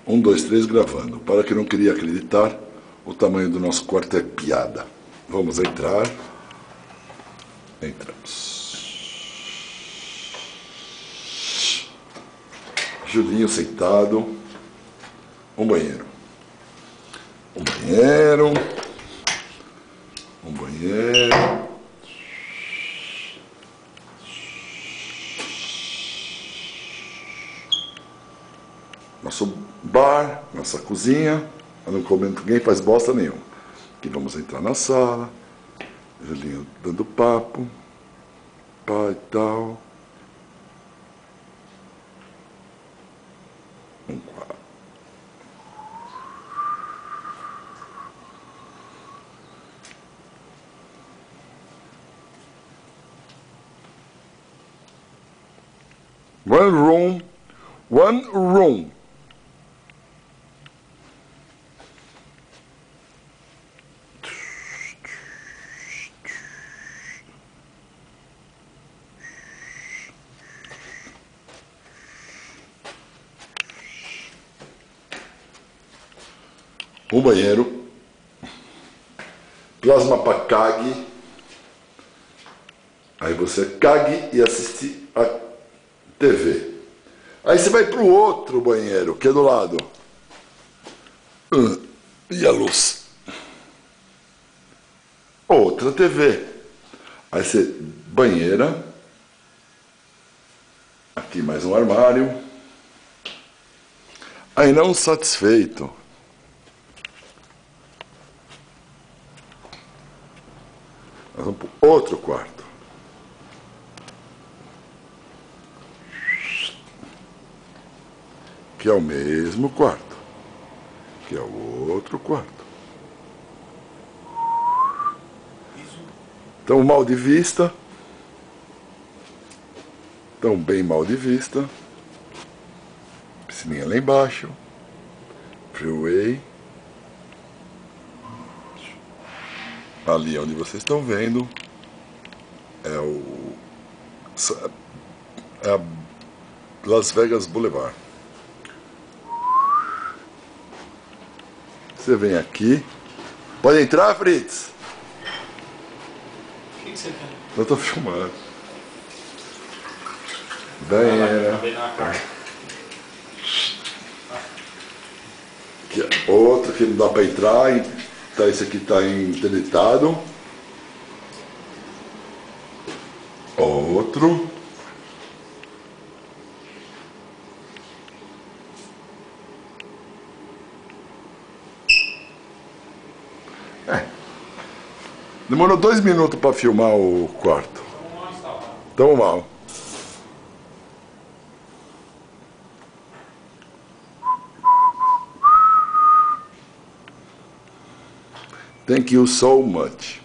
Um, dois, três, gravando. Para quem não queria acreditar, o tamanho do nosso quarto é piada. Vamos entrar. Entramos. Julinho sentado. Um banheiro. Um banheiro. Um banheiro. Nosso bar, nossa cozinha. Eu não comento, ninguém faz bosta nenhuma. Aqui vamos entrar na sala. Julinho dando papo. Pai e tal. Um quadro. One room. One room. Um banheiro, plasma para cague, aí você cague e assiste a TV. Aí você vai para o outro banheiro, que é do lado. E a luz? Outra TV. Aí você, banheira, aqui mais um armário. Aí não satisfeito, nós vamos para outro quarto. Que é o mesmo quarto. Que é o outro quarto. Tão mal de vista. Tão bem mal de vista. Piscininha lá embaixo. Freeway. Ali onde vocês estão vendo é a Las Vegas Boulevard. Você vem aqui. Pode entrar, Fritz? O que você quer? Eu tô filmando. Banheira. Aqui é outro que não dá pra entrar. Tá, esse aqui tá interditado. Outro. Demorou 2 minutos para filmar o quarto. Tão mal. Thank you so much.